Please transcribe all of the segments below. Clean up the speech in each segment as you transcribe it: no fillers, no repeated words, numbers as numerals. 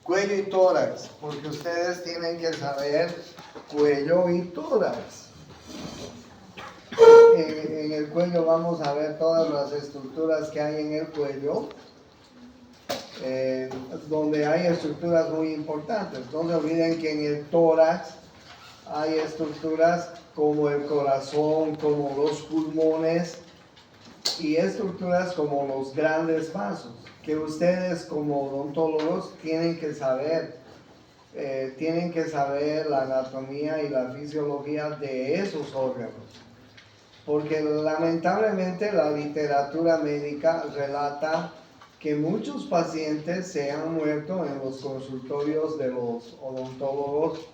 Cuello y tórax, porque ustedes tienen que saber cuello y tórax. En el cuello vamos a ver todas las estructuras que hay en el cuello, donde hay estructuras muy importantes. No se olviden que en el tórax hay estructuras como el corazón, como los pulmones y estructuras como los grandes vasos, que ustedes como odontólogos tienen que saber la anatomía y la fisiología de esos órganos. Porque lamentablemente la literatura médica relata que muchos pacientes se han muerto en los consultorios de los odontólogos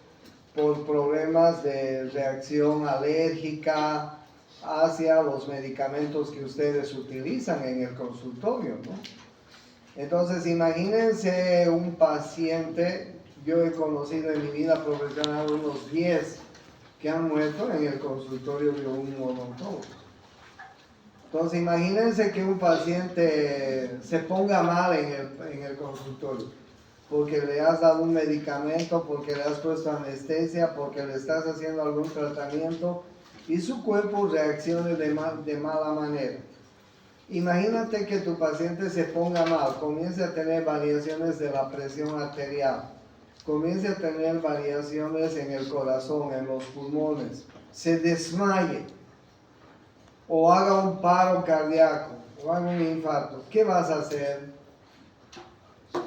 por problemas de reacción alérgica hacia los medicamentos que ustedes utilizan en el consultorio, ¿no? Entonces imagínense un paciente, yo he conocido en mi vida profesional unos 10 que han muerto en el consultorio de un odontólogo. Entonces imagínense que un paciente se ponga mal en el consultorio, porque le has dado un medicamento, porque le has puesto anestesia, porque le estás haciendo algún tratamiento y su cuerpo reaccione de mala manera. Imagínate que tu paciente se ponga mal, comience a tener variaciones de la presión arterial, comience a tener variaciones en el corazón, en los pulmones, se desmaye o haga un paro cardíaco o haga un infarto. ¿Qué vas a hacer?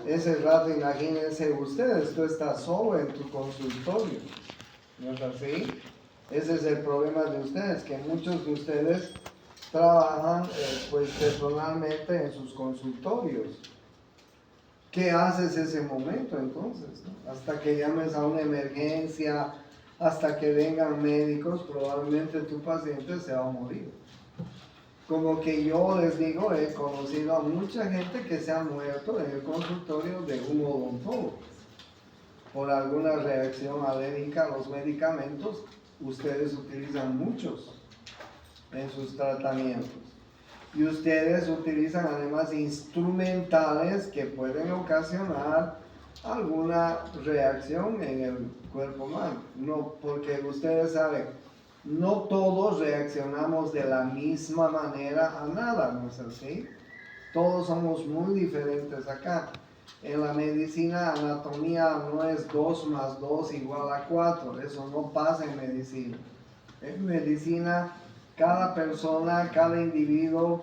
Ese rato, imagínense ustedes, tú estás solo en tu consultorio, ¿no es así? Ese es el problema de ustedes, que muchos de ustedes trabajan pues personalmente en sus consultorios. ¿Qué haces ese momento entonces? Hasta que llames a una emergencia, hasta que vengan médicos, probablemente tu paciente se va a morir. Como que yo les digo, he conocido a mucha gente que se ha muerto en el consultorio de un odontólogo por alguna reacción alérgica a los medicamentos. Ustedes utilizan muchos en sus tratamientos. Y ustedes utilizan además instrumentales que pueden ocasionar alguna reacción en el cuerpo humano. No, porque ustedes saben, no todos reaccionamos de la misma manera a nada, ¿no es así? Todos somos muy diferentes acá. En la medicina, anatomía no es 2 más 2 igual a 4, eso no pasa en medicina. En medicina, cada persona, cada individuo,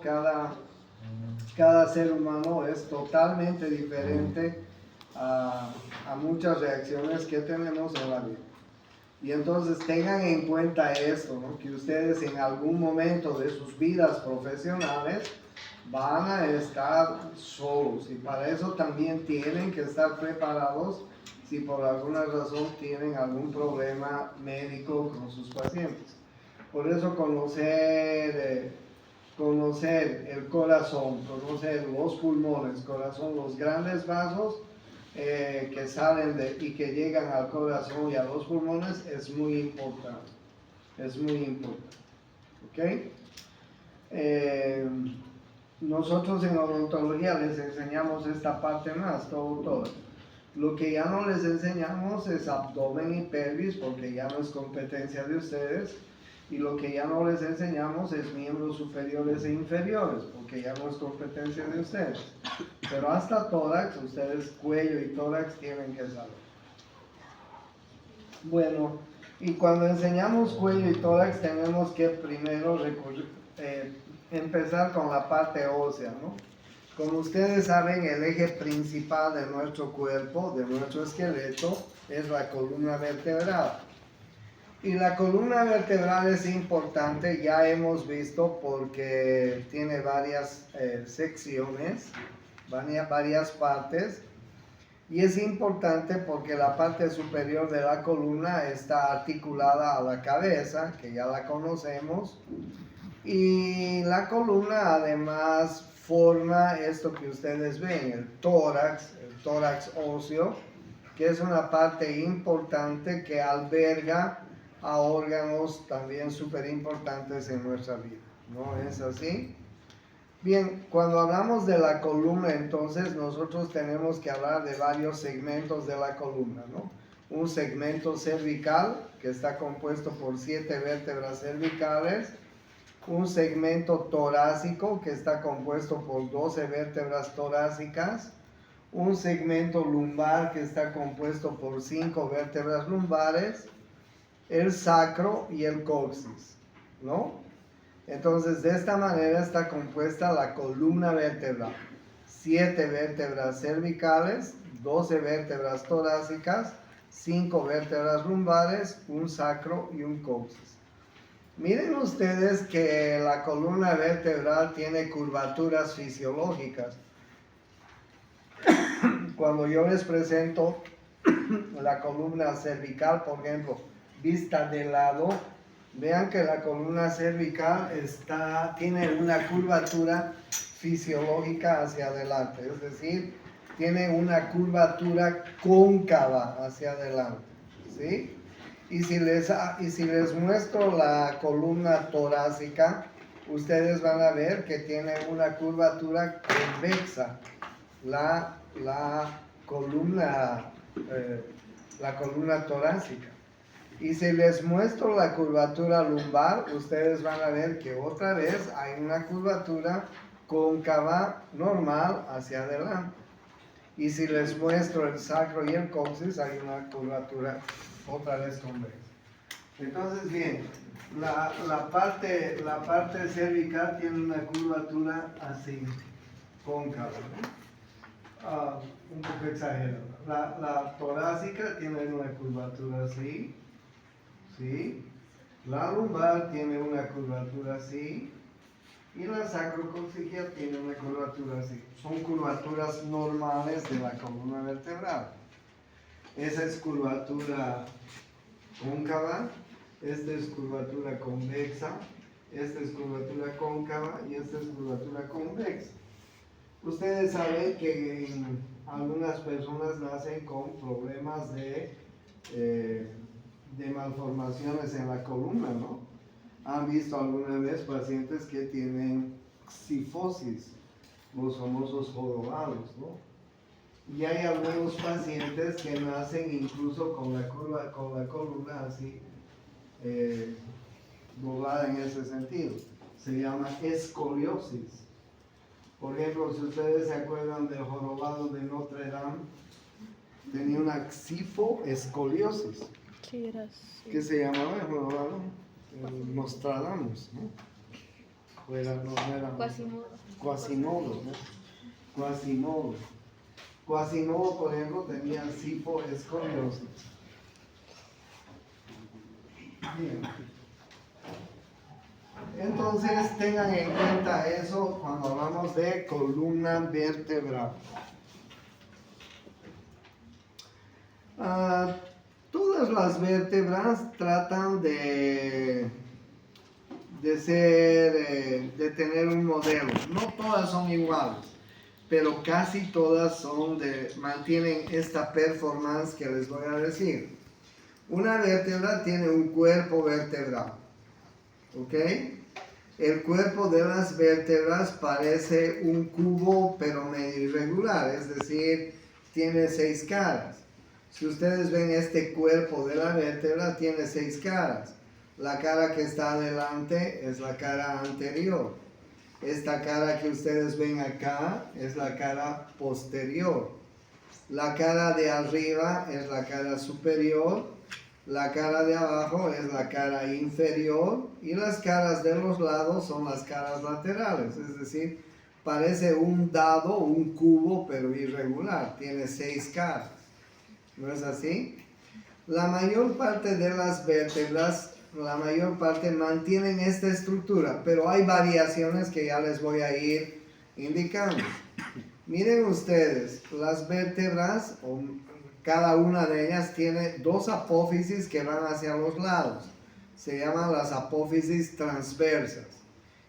cada ser humano es totalmente diferente a muchas reacciones que tenemos en la vida. Y entonces tengan en cuenta esto, ¿no? Que ustedes en algún momento de sus vidas profesionales van a estar solos, y para eso también tienen que estar preparados si por alguna razón tienen algún problema médico con sus pacientes. Por eso conocer el corazón, conocer los pulmones, corazón, los grandes vasos que salen y que llegan al corazón y a los pulmones es muy importante. Es muy importante. ¿Ok? Nosotros en odontología les enseñamos esta parte más, todo. Lo que ya no les enseñamos es abdomen y pelvis, porque ya no es competencia de ustedes. Y lo que ya no les enseñamos es miembros superiores e inferiores, porque ya no es competencia de ustedes. Pero hasta tórax, ustedes cuello y tórax tienen que saber. Bueno, y cuando enseñamos cuello y tórax tenemos que primero empezar con la parte ósea, ¿no? Como ustedes saben, el eje principal de nuestro cuerpo, de nuestro esqueleto, es la columna vertebral. Y la columna vertebral es importante, ya hemos visto, porque tiene varias secciones, varias partes. Y es importante porque la parte superior de la columna está articulada a la cabeza, que ya la conocemos. Y la columna además forma esto que ustedes ven, el tórax óseo, que es una parte importante que alberga a órganos también súper importantes en nuestra vida. ¿No es así? Bien, cuando hablamos de la columna, entonces nosotros tenemos que hablar de varios segmentos de la columna, ¿no? Un segmento cervical, que está compuesto por 7 vértebras cervicales. Un segmento torácico, que está compuesto por 12 vértebras torácicas. Un segmento lumbar, que está compuesto por 5 vértebras lumbares. El sacro y el coxis, ¿no? Entonces, de esta manera está compuesta la columna vertebral. 7 vértebras cervicales, 12 vértebras torácicas, 5 vértebras lumbares, un sacro y un coxis. Miren ustedes que la columna vertebral tiene curvaturas fisiológicas. Cuando yo les presento la columna cervical, por ejemplo, vista de lado, vean que la columna cervical tiene una curvatura fisiológica hacia adelante, es decir, tiene una curvatura cóncava hacia adelante, ¿sí? Y si les muestro la columna torácica, ustedes van a ver que tiene una curvatura convexa, la columna torácica. Y si les muestro la curvatura lumbar, ustedes van a ver que otra vez hay una curvatura cóncava normal hacia adelante. Y si les muestro el sacro y el coxis, hay una curvatura otra vez convexa. Entonces, bien, la parte cervical tiene una curvatura así, cóncava, ¿no? Un poco exagerada. La torácica tiene una curvatura así, ¿sí? La lumbar tiene una curvatura así, y la sacrocoxígea tiene una curvatura así. Son curvaturas normales de la columna vertebral. Esa es curvatura cóncava, esta es curvatura convexa, esta es curvatura cóncava y esta es curvatura convexa. Ustedes saben que algunas personas nacen con problemas de malformaciones en la columna, ¿no? ¿Han visto alguna vez pacientes que tienen cifosis, los famosos jorobados, ¿no? Y hay algunos pacientes que nacen incluso con la columna así, doblada en ese sentido. Se llama escoliosis. Por ejemplo, si ustedes se acuerdan del jorobado de Notre Dame, tenía una cifoescoliosis. Sí, era así. ¿Qué se llamaba el jorobado? Nostradamus, ¿no? No era Quasimodo. Quasimodo, ¿no? Quasimodo, por ejemplo, tenía cifoescoliosis. Bien. Entonces tengan en cuenta eso cuando hablamos de columna vertebral. Todas las vértebras tratan de tener un modelo. No todas son iguales, pero casi todas mantienen esta performance que les voy a decir. Una vértebra tiene un cuerpo vertebral, ¿ok? El cuerpo de las vértebras parece un cubo pero medio irregular, es decir, tiene 6 caras. Si ustedes ven este cuerpo de la vértebra, tiene 6 caras. La cara que está adelante es la cara anterior. Esta cara que ustedes ven acá es la cara posterior. La cara de arriba es la cara superior. La cara de abajo es la cara inferior. Y las caras de los lados son las caras laterales. Es decir, parece un dado, un cubo, pero irregular. Tiene 6 caras. ¿No es así? La mayor parte de las vértebras, mantienen esta estructura, pero hay variaciones que ya les voy a ir indicando. Miren ustedes, las vértebras, cada una de ellas tiene 2 apófisis que van hacia los lados. Se llaman las apófisis transversas.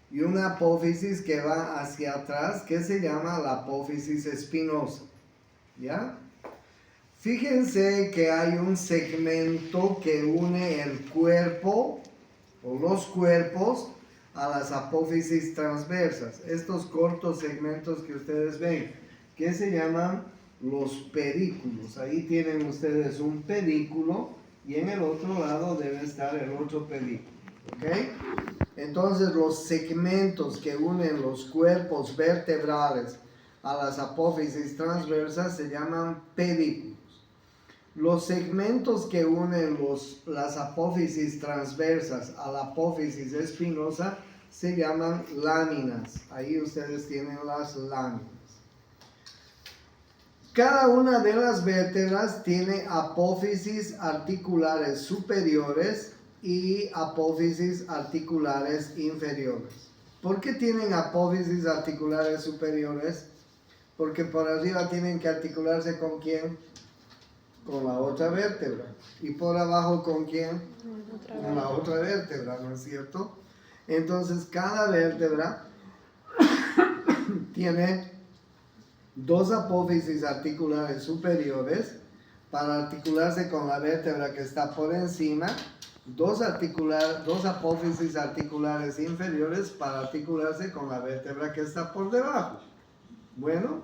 Y una apófisis que va hacia atrás, que se llama la apófisis espinosa. ¿Ya? Fíjense que hay un segmento que une el cuerpo o los cuerpos a las apófisis transversas. Estos cortos segmentos que ustedes ven, que se llaman los pedículos. Ahí tienen ustedes un pedículo y en el otro lado debe estar el otro pedículo. ¿Ok? Entonces los segmentos que unen los cuerpos vertebrales a las apófisis transversas se llaman pedículos. Los segmentos que unen las apófisis transversas a la apófisis espinosa se llaman láminas. Ahí ustedes tienen las láminas. Cada una de las vértebras tiene apófisis articulares superiores y apófisis articulares inferiores. ¿Por qué tienen apófisis articulares superiores? Porque por arriba tienen que articularse ¿con quién? Con la otra vértebra. ¿Y por abajo con quién? Con la otra vértebra, ¿no es cierto? Entonces cada vértebra tiene dos apófisis articulares superiores para articularse con la vértebra que está por encima, dos apófisis articulares inferiores para articularse con la vértebra que está por debajo. Bueno,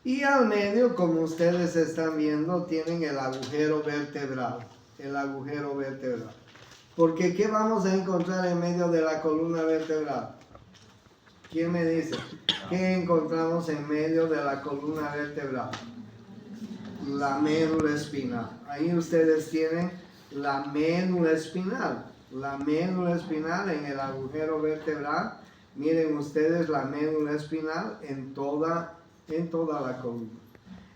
y al medio, como ustedes están viendo, tienen el agujero vertebral. El agujero vertebral. Porque ¿qué vamos a encontrar en medio de la columna vertebral? ¿Quién me dice? ¿Qué encontramos en medio de la columna vertebral? La médula espinal. Ahí ustedes tienen la médula espinal. La médula espinal en el agujero vertebral. Miren ustedes la médula espinal en toda la columna.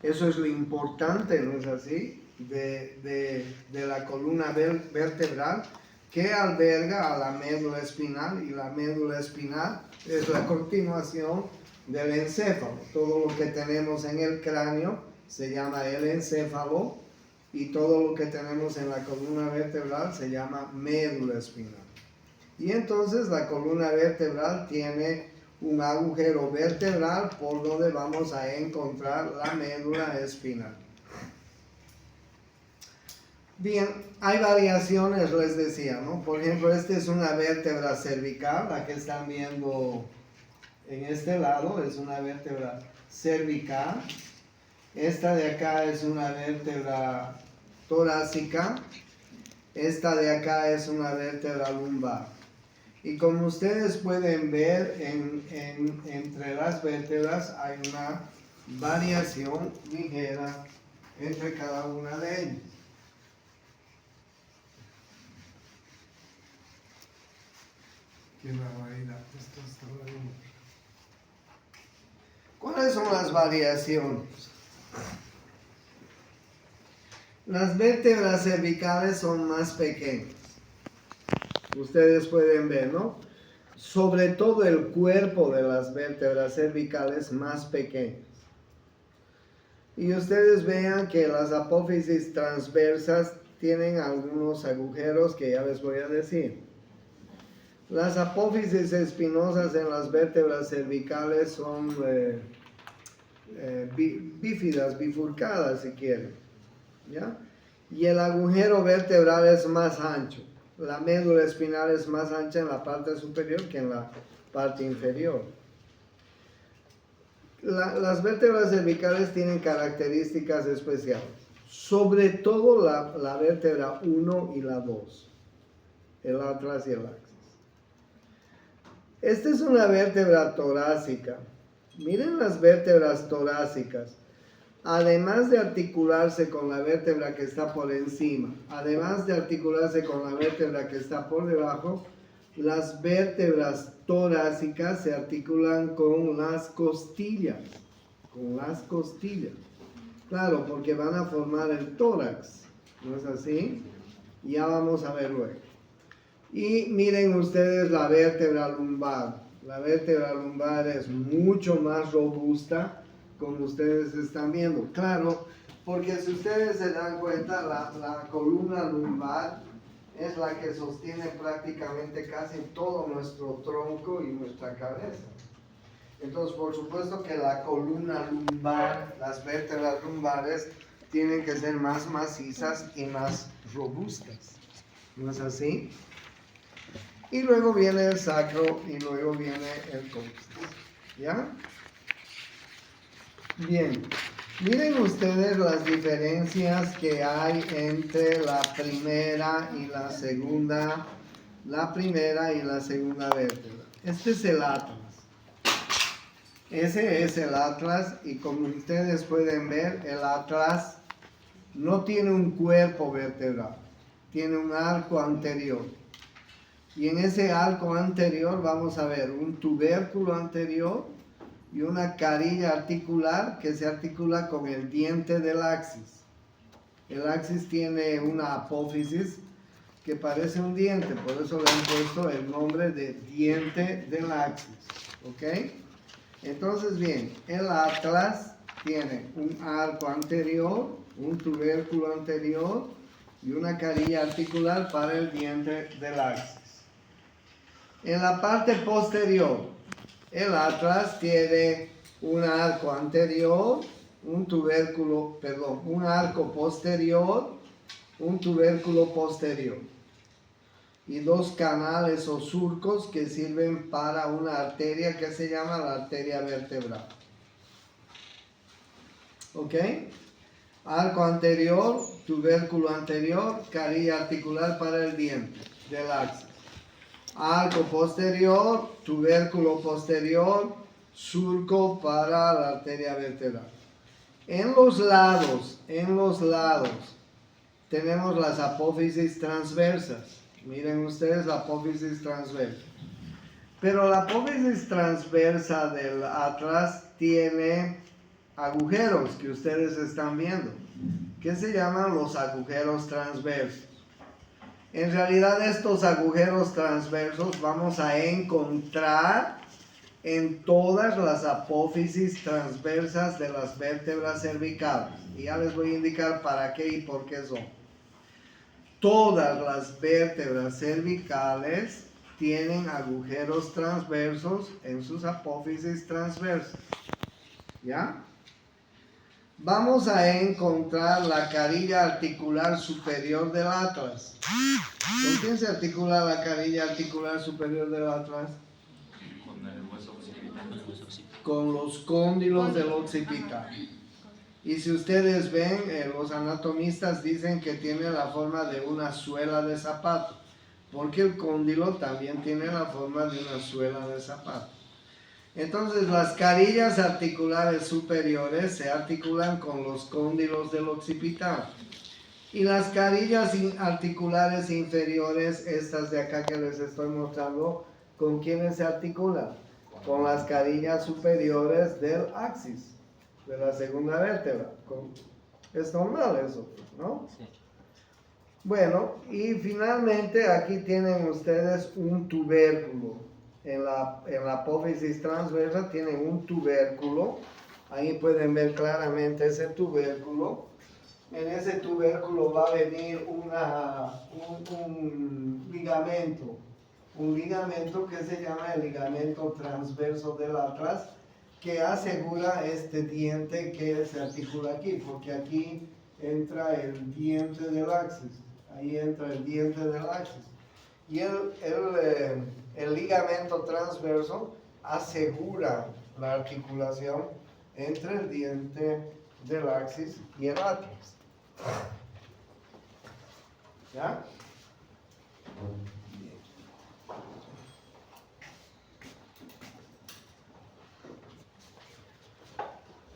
Eso es lo importante, ¿no es así? De la columna vertebral que alberga a la médula espinal, y la médula espinal es la continuación del encéfalo. Todo lo que tenemos en el cráneo se llama el encéfalo y todo lo que tenemos en la columna vertebral se llama médula espinal. Y entonces la columna vertebral tiene un agujero vertebral por donde vamos a encontrar la médula espinal. Bien, hay variaciones, les decía, ¿no? Por ejemplo, esta es una vértebra cervical, la que están viendo en este lado es una vértebra cervical. Esta de acá es una vértebra torácica. Esta de acá es una vértebra lumbar. Y como ustedes pueden ver, entre las vértebras hay una variación ligera entre cada una de ellas. Qué barbaridad, esto está bien. ¿Cuáles son las variaciones? Las vértebras cervicales son más pequeñas. Ustedes pueden ver, ¿no? Sobre todo el cuerpo de las vértebras cervicales más pequeñas. Y ustedes vean que las apófisis transversas tienen algunos agujeros que ya les voy a decir. Las apófisis espinosas en las vértebras cervicales son bífidas, bifurcadas si quieren, ¿ya? Y el agujero vertebral es más ancho. La médula espinal es más ancha en la parte superior que en la parte inferior. Las vértebras cervicales tienen características especiales. Sobre todo la vértebra 1 y la 2. El atlas y el axis. Esta es una vértebra torácica. Miren las vértebras torácicas. Además de articularse con la vértebra que está por encima, además de articularse con la vértebra que está por debajo, las vértebras torácicas se articulan con las costillas. Con las costillas. Claro, porque van a formar el tórax. ¿No es así? Ya vamos a ver luego. Y miren ustedes la vértebra lumbar. La vértebra lumbar es mucho más robusta, como ustedes están viendo. Claro, porque si ustedes se dan cuenta, la columna lumbar es la que sostiene prácticamente casi todo nuestro tronco y nuestra cabeza. Entonces, por supuesto que la columna lumbar, las vértebras lumbares, tienen que ser más macizas y más robustas. ¿No es así? y luego viene el sacro y luego viene el coxis. ¿Ya? Bien. Miren ustedes las diferencias que hay entre la primera y la segunda vértebra. Este es el atlas. Ese es el atlas y como ustedes pueden ver, el atlas no tiene un cuerpo vertebral, tiene un arco anterior. Y en ese arco anterior vamos a ver un tubérculo anterior y una carilla articular que se articula con el diente del axis. El axis tiene una apófisis que parece un diente, por eso le han puesto el nombre de diente del axis. ¿Ok? Entonces, bien, el atlas tiene un arco anterior, un tubérculo anterior y una carilla articular para el diente del axis. En la parte posterior, el atlas tiene un arco anterior, un arco posterior, un tubérculo posterior y dos canales o surcos que sirven para una arteria que se llama la arteria vertebral. ¿Ok? Arco anterior, tubérculo anterior, carilla articular para el diente del axis. Arco posterior, tubérculo posterior, surco para la arteria vertebral. En los lados, tenemos las apófisis transversas. Miren ustedes la apófisis transversa. Pero la apófisis transversa del atlas tiene agujeros que ustedes están viendo, que se llaman los agujeros transversos. En realidad estos agujeros transversos vamos a encontrar en todas las apófisis transversas de las vértebras cervicales. Y ya les voy a indicar para qué y por qué son. Todas las vértebras cervicales tienen agujeros transversos en sus apófisis transversas. ¿Ya? Vamos a encontrar la carilla articular superior del atlas. ¿Con quién se articula la carilla articular superior del atlas? Con el hueso occipital. Con los cóndilos del occipital. Y si ustedes ven, los anatomistas dicen que tiene la forma de una suela de zapato, porque el cóndilo también tiene la forma de una suela de zapato. Entonces las carillas articulares superiores se articulan con los cóndilos del occipital. Y las carillas articulares inferiores, estas de acá que les estoy mostrando, ¿con quiénes se articulan? Con las carillas superiores del axis, de la segunda vértebra. Es normal eso, ¿no? Sí. Bueno, y finalmente aquí tienen ustedes un tubérculo. En la apófisis transversa tienen un tubérculo. Ahí pueden ver claramente ese tubérculo. En ese tubérculo va a venir un ligamento. Un ligamento que se llama el ligamento transverso del atlas, que asegura este diente que se articula aquí, porque aquí entra el diente del axis. Ahí entra el diente del axis. Y el ligamento transverso asegura la articulación entre el diente del axis y el atlas. ¿Ya?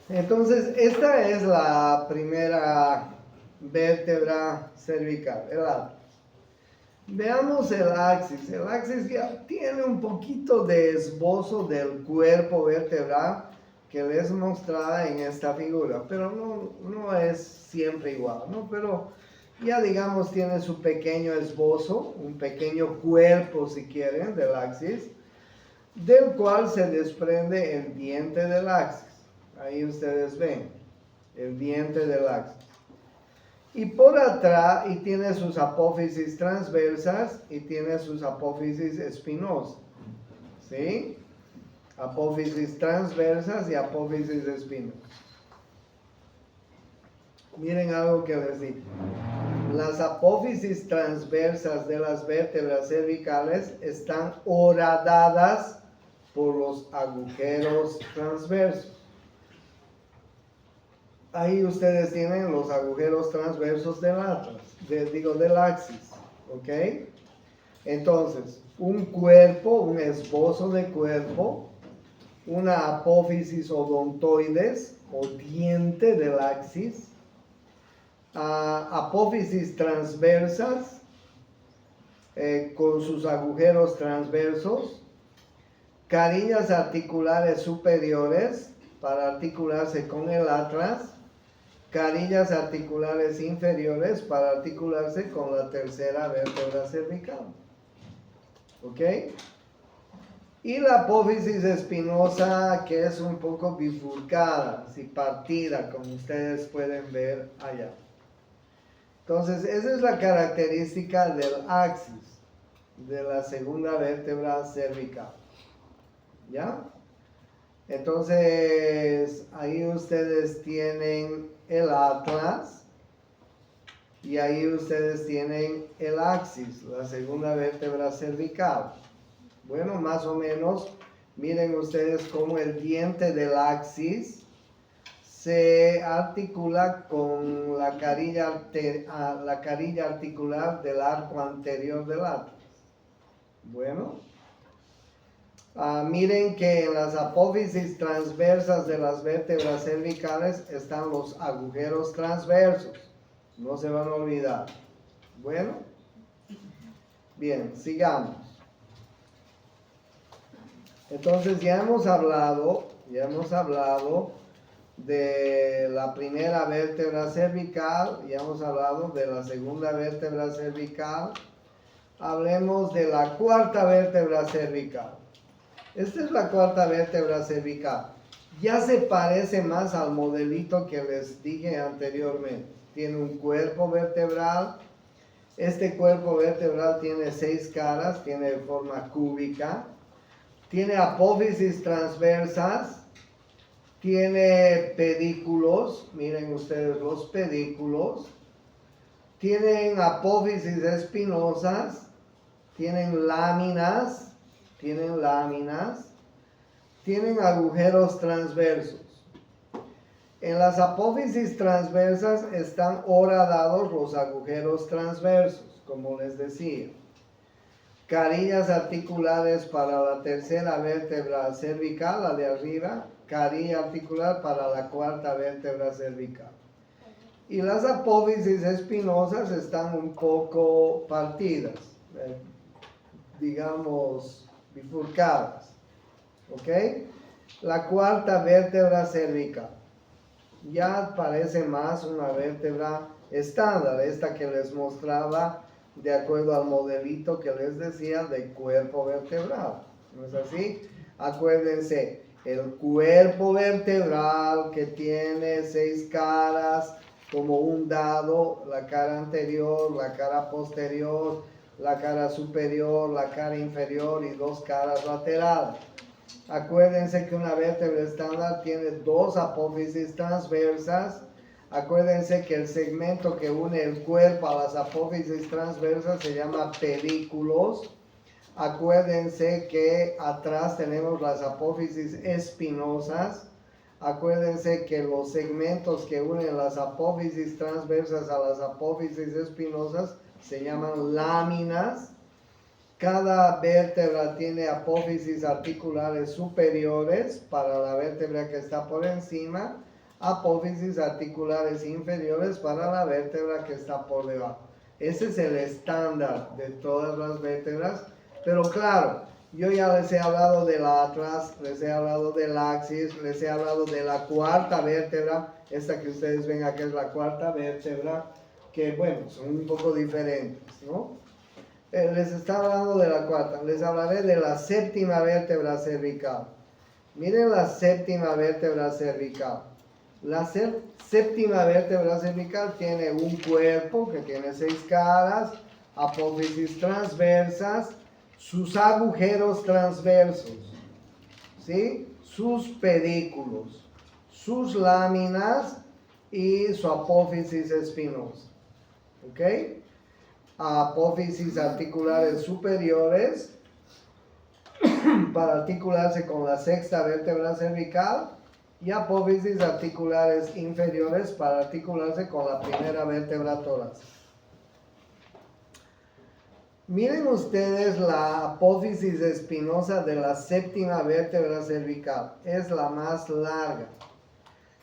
Entonces, esta es la primera vértebra cervical, el atlas. Veamos el axis. El axis ya tiene un poquito de esbozo del cuerpo vertebral que les mostraba en esta figura, pero no es siempre igual, ¿no? Pero ya digamos tiene su pequeño esbozo, un pequeño cuerpo si quieren del axis, del cual se desprende el diente del axis. Ahí ustedes ven el diente del axis. Y por atrás, y tiene sus apófisis transversas y tiene sus apófisis espinosas. ¿Sí? Apófisis transversas y apófisis espinosas. Miren algo que les digo. las apófisis transversas de las vértebras cervicales están horadadas por los agujeros transversos. Ahí ustedes tienen los agujeros transversos del atlas, del axis, ¿ok? Entonces, un cuerpo, un esbozo de cuerpo, una apófisis odontoides o diente del axis, apófisis transversas con sus agujeros transversos, carillas articulares superiores para articularse con el atlas, carillas articulares inferiores para articularse con la tercera vértebra cervical. ¿Ok? Y la apófisis espinosa, que es un poco bifurcada, así partida, como ustedes pueden ver allá. Entonces, esa es la característica del axis, de la segunda vértebra cervical. ¿Ya? Entonces, ahí ustedes tienen el atlas y ahí ustedes tienen el axis, la segunda vértebra cervical. Bueno, más o menos, miren ustedes cómo el diente del axis se articula con la carilla articular del arco anterior del atlas. Bueno, miren que en las apófisis transversas de las vértebras cervicales están los agujeros transversos. No se van a olvidar. Bueno, bien, sigamos. Entonces ya hemos hablado de la primera vértebra cervical, ya hemos hablado de la segunda vértebra cervical. Hablemos de la cuarta vértebra cervical. Esta es la cuarta vértebra cervical. Ya se parece más al modelito que les dije anteriormente. Tiene un cuerpo vertebral. Este cuerpo vertebral tiene 6 caras, tiene forma cúbica. Tiene apófisis transversas. Tiene pedículos. Miren ustedes los pedículos. Tienen apófisis espinosas. Tienen láminas. Tienen agujeros transversos. En las apófisis transversas están horadados los agujeros transversos, como les decía. Carillas articulares para la tercera vértebra cervical, la de arriba, carilla articular para la cuarta vértebra cervical. Y las apófisis espinosas están un poco partidas, digamos, bifurcadas. ¿Ok? La cuarta vértebra cervical. Ya parece más una vértebra estándar, esta que les mostraba de acuerdo al modelito que les decía de cuerpo vertebral. ¿No es así? Acuérdense, el cuerpo vertebral que tiene 6 caras como un dado, la cara anterior, la cara posterior, la cara superior, la cara inferior y 2 caras laterales. Acuérdense que una vértebra estándar tiene 2 apófisis transversas. Acuérdense que el segmento que une el cuerpo a las apófisis transversas se llama pedículos. Acuérdense que atrás tenemos las apófisis espinosas. Acuérdense que los segmentos que unen las apófisis transversas a las apófisis espinosas se llaman láminas. Cada vértebra tiene apófisis articulares superiores para la vértebra que está por encima, apófisis articulares inferiores para la vértebra que está por debajo. Ese es el estándar de todas las vértebras, pero claro, yo ya les he hablado del atlas, les he hablado del axis, les he hablado de la cuarta vértebra, esta que ustedes ven aquí es la cuarta vértebra, que bueno, son un poco diferentes, ¿no? Les estaba hablando de la cuarta, les hablaré de la séptima vértebra cervical. Miren la séptima vértebra cervical. La séptima vértebra cervical tiene un cuerpo que tiene 6 caras, apófisis transversas, sus agujeros transversos, ¿sí? Sus pedículos, sus láminas y su apófisis espinosa. ¿ok? Apófisis articulares superiores para articularse con la sexta vértebra cervical y apófisis articulares inferiores para articularse con la primera vértebra torácica. Miren ustedes la apófisis espinosa de la séptima vértebra cervical, es la más larga.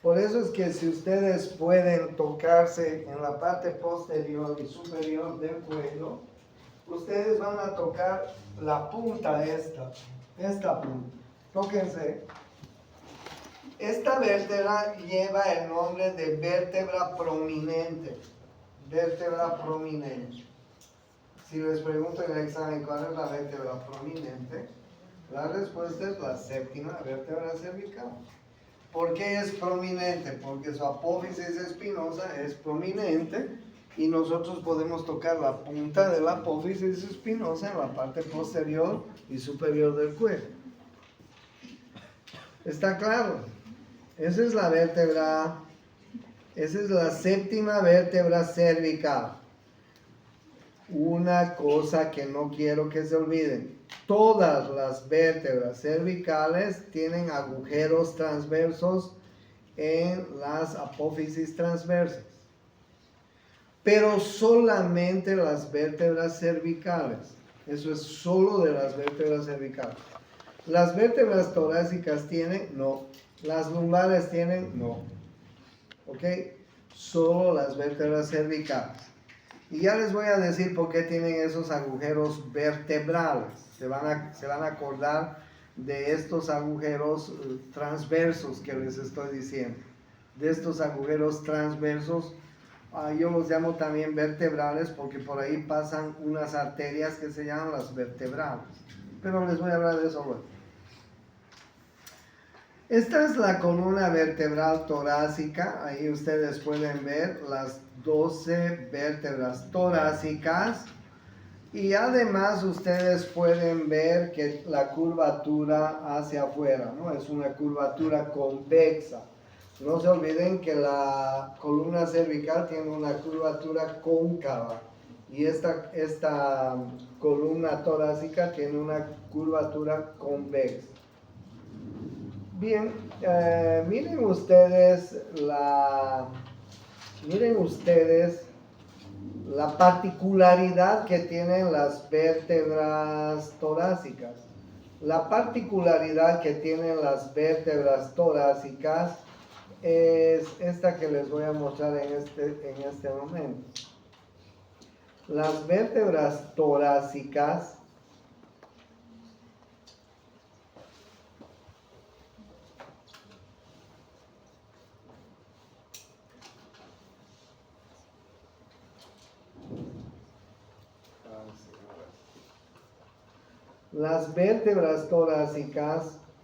Por eso es que si ustedes pueden tocarse en la parte posterior y superior del cuello, ustedes van a tocar la punta esta punta. Tóquense. Esta vértebra lleva el nombre de vértebra prominente. Vértebra prominente. Si les pregunto en el examen cuál es la vértebra prominente, la respuesta es la séptima vértebra cervical. ¿Por qué es prominente? Porque su apófisis espinosa es prominente y nosotros podemos tocar la punta de la apófisis espinosa en la parte posterior y superior del cuello. ¿Está claro? Esa es la vértebra, esa es la séptima vértebra cervical. Una cosa que no quiero que se olviden. Todas las vértebras cervicales tienen agujeros transversos en las apófisis transversas. Pero solamente las vértebras cervicales. Eso es solo de las vértebras cervicales. ¿Las vértebras torácicas tienen? No. ¿Las lumbares tienen? No. ¿Ok? Solo las vértebras cervicales. Y ya les voy a decir por qué tienen esos agujeros vertebrales. Se van a acordar de estos agujeros transversos que les estoy diciendo. De estos agujeros transversos, yo los llamo también vertebrales porque por ahí pasan unas arterias que se llaman las vertebrales. Pero les voy a hablar de eso luego. Esta es la columna vertebral torácica. Ahí ustedes pueden ver las 12 vértebras torácicas. Y además ustedes pueden ver que la curvatura hacia afuera, ¿no? Es una curvatura convexa. No se olviden que la columna cervical tiene una curvatura cóncava. Y esta columna torácica tiene una curvatura convexa. Bien, miren ustedes la particularidad que tienen las vértebras torácicas. La particularidad que tienen las vértebras torácicas es esta que les voy a mostrar en este momento. Las vértebras torácicas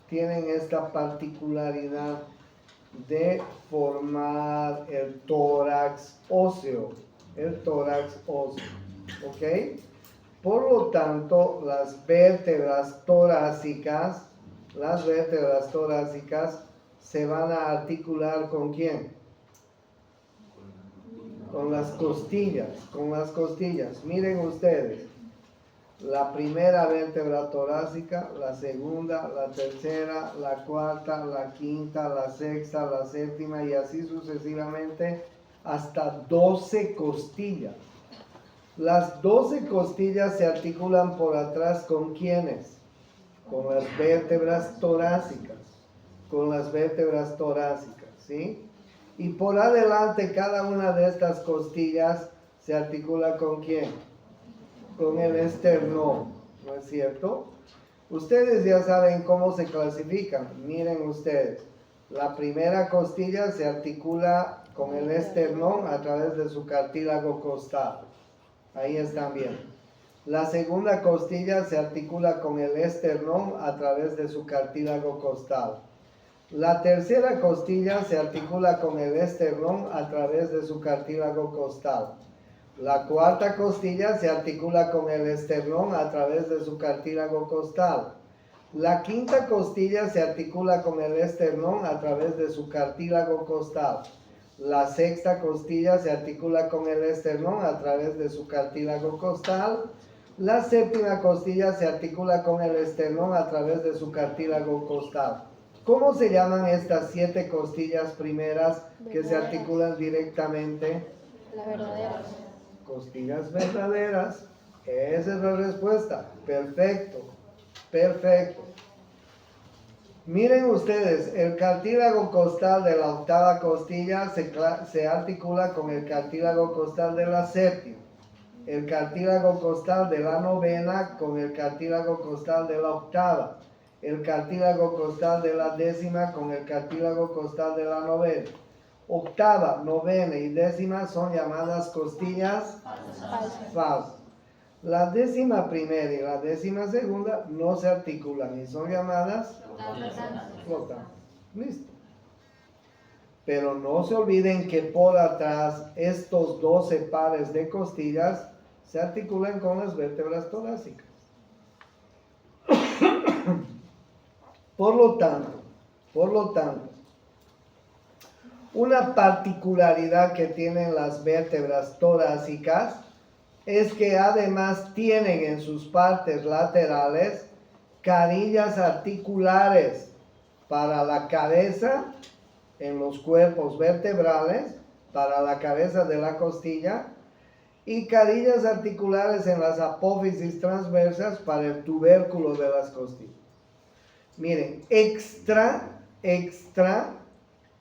tienen esta particularidad de formar el tórax óseo. ¿Ok? Por lo tanto, las vértebras torácicas se van a articular ¿con quién? Con las costillas. Miren ustedes. La primera vértebra torácica, la segunda, la tercera, la cuarta, la quinta, la sexta, la séptima y así sucesivamente hasta 12 costillas. Las 12 costillas se articulan por atrás ¿con quiénes? Con las vértebras torácicas. ¿Sí? Y por adelante cada una de estas costillas se articula ¿con quién? Con el esternón, ¿no es cierto? Ustedes ya saben cómo se clasifican. Miren ustedes. La primera costilla se articula con el esternón a través de su cartílago costal. Ahí están bien. La segunda costilla se articula con el esternón a través de su cartílago costal. La tercera costilla se articula con el esternón a través de su cartílago costal. La cuarta costilla se articula con el esternón a través de su cartílago costal. La quinta costilla se articula con el esternón a través de su cartílago costal. La sexta costilla se articula con el esternón a través de su cartílago costal. La séptima costilla se articula con el esternón a través de su cartílago costal. ¿Cómo se llaman estas 7 costillas primeras que se articulan directamente? La verdadera. Costillas verdaderas. Esa es la respuesta. Perfecto. Perfecto. Miren ustedes, el cartílago costal de la octava costilla se articula con el cartílago costal de la séptima. El cartílago costal de la novena con el cartílago costal de la octava. El cartílago costal de la décima con el cartílago costal de la novena. Octava, novena y décima son llamadas costillas falsas. La décima primera y la décima segunda no se articulan y son llamadas flotantes. Listo. Pero no se olviden que por atrás estos 12 pares de costillas se articulan con las vértebras torácicas. Por lo tanto, una particularidad que tienen las vértebras torácicas es que además tienen en sus partes laterales carillas articulares para la cabeza en los cuerpos vertebrales, para la cabeza de la costilla, y carillas articulares en las apófisis transversas para el tubérculo de las costillas. Miren, extra,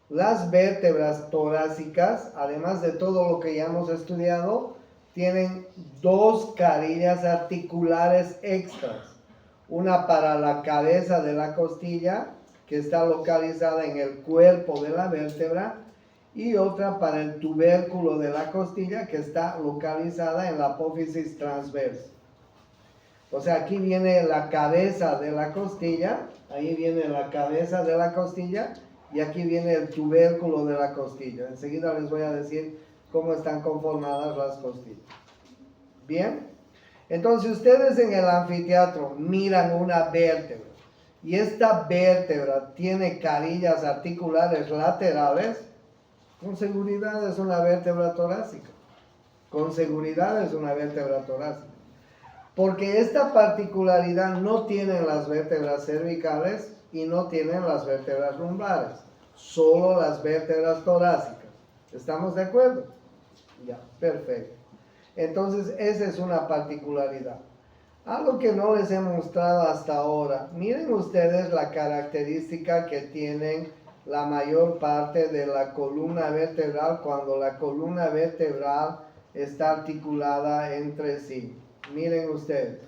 las vértebras torácicas, además de todo lo que ya hemos estudiado, tienen 2 carillas articulares extras. Una para la cabeza de la costilla, que está localizada en el cuerpo de la vértebra, y otra para el tubérculo de la costilla, que está localizada en la apófisis transversa. O sea, aquí viene la cabeza de la costilla, ahí viene la cabeza de la costilla, y aquí viene el tubérculo de la costilla. Enseguida les voy a decir cómo están conformadas las costillas. ¿Bien? Entonces ustedes en el anfiteatro miran una vértebra y esta vértebra tiene carillas articulares laterales, con seguridad es una vértebra torácica. Con seguridad es una vértebra torácica. Porque esta particularidad no tienen las vértebras cervicales y no tienen las vértebras lumbares, solo las vértebras torácicas. ¿Estamos de acuerdo? Ya, perfecto. Entonces, esa es una particularidad. Algo que no les he mostrado hasta ahora. Miren ustedes la característica que tienen la mayor parte de la columna vertebral cuando la columna vertebral está articulada entre sí. Miren ustedes.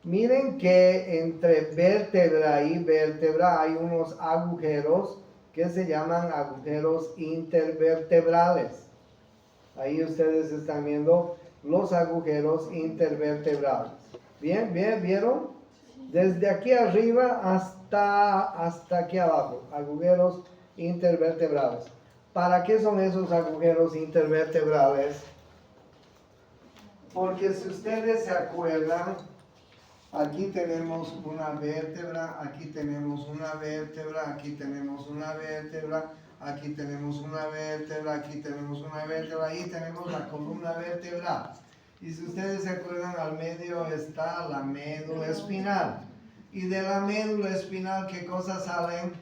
Miren que entre vértebra y vértebra hay unos agujeros que se llaman agujeros intervertebrales. Ahí ustedes están viendo los agujeros intervertebrales. ¿Bien? ¿Vieron? Desde aquí arriba hasta aquí abajo, agujeros intervertebrales. ¿Para qué son esos agujeros intervertebrales? Porque si ustedes se acuerdan, aquí tenemos una vértebra, aquí tenemos una vértebra, aquí tenemos una vértebra, aquí tenemos una vértebra, aquí tenemos una vértebra, ahí tenemos la columna vertebral. Y si ustedes se acuerdan, al medio está la médula espinal. Y de la médula espinal, ¿qué cosas salen?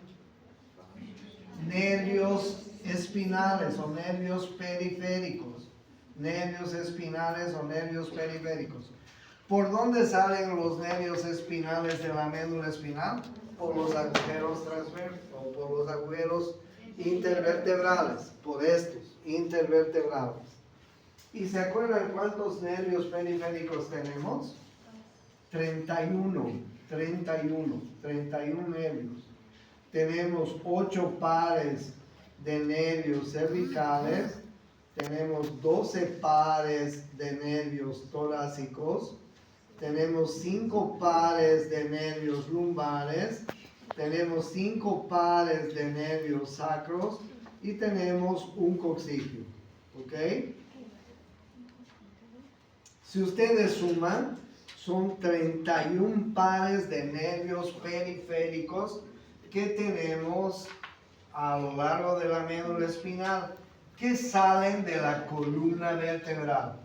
Nervios espinales o nervios periféricos. Nervios espinales o nervios periféricos. ¿Por dónde salen los nervios espinales de la médula espinal? Por los agujeros transversos o por los agujeros intervertebrales, por estos intervertebrales. ¿Y se acuerdan cuántos nervios periféricos tenemos? 31 nervios. Tenemos 8 pares de nervios cervicales, tenemos 12 pares de nervios torácicos, tenemos 5 pares de nervios lumbares, tenemos 5 pares de nervios sacros y tenemos un coxigio. ¿Ok? Si ustedes suman, son 31 pares de nervios periféricos que tenemos a lo largo de la médula espinal, que salen de la columna vertebral.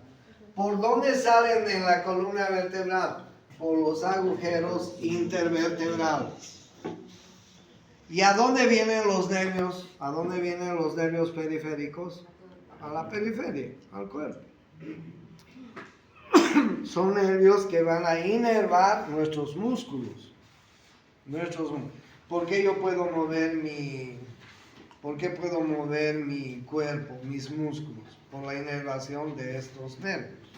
¿Por dónde salen en la columna vertebral? Por los agujeros intervertebrales. ¿Y a dónde vienen los nervios? ¿A dónde vienen los nervios periféricos? A la periferia, al cuerpo. Son nervios que van a inervar nuestros músculos. ¿Por qué yo puedo mover mi cuerpo, mis músculos? Por la inervación de estos nervios.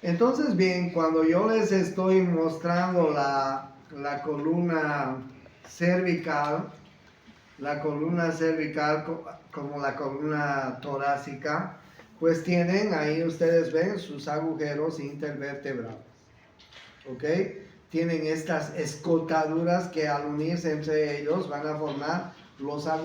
Entonces, bien, cuando yo les estoy mostrando la columna cervical como la columna torácica, pues tienen, ahí ustedes ven sus agujeros intervertebrales. ¿Ok? Tienen estas escotaduras que al unirse entre ellos van a formar los agujeros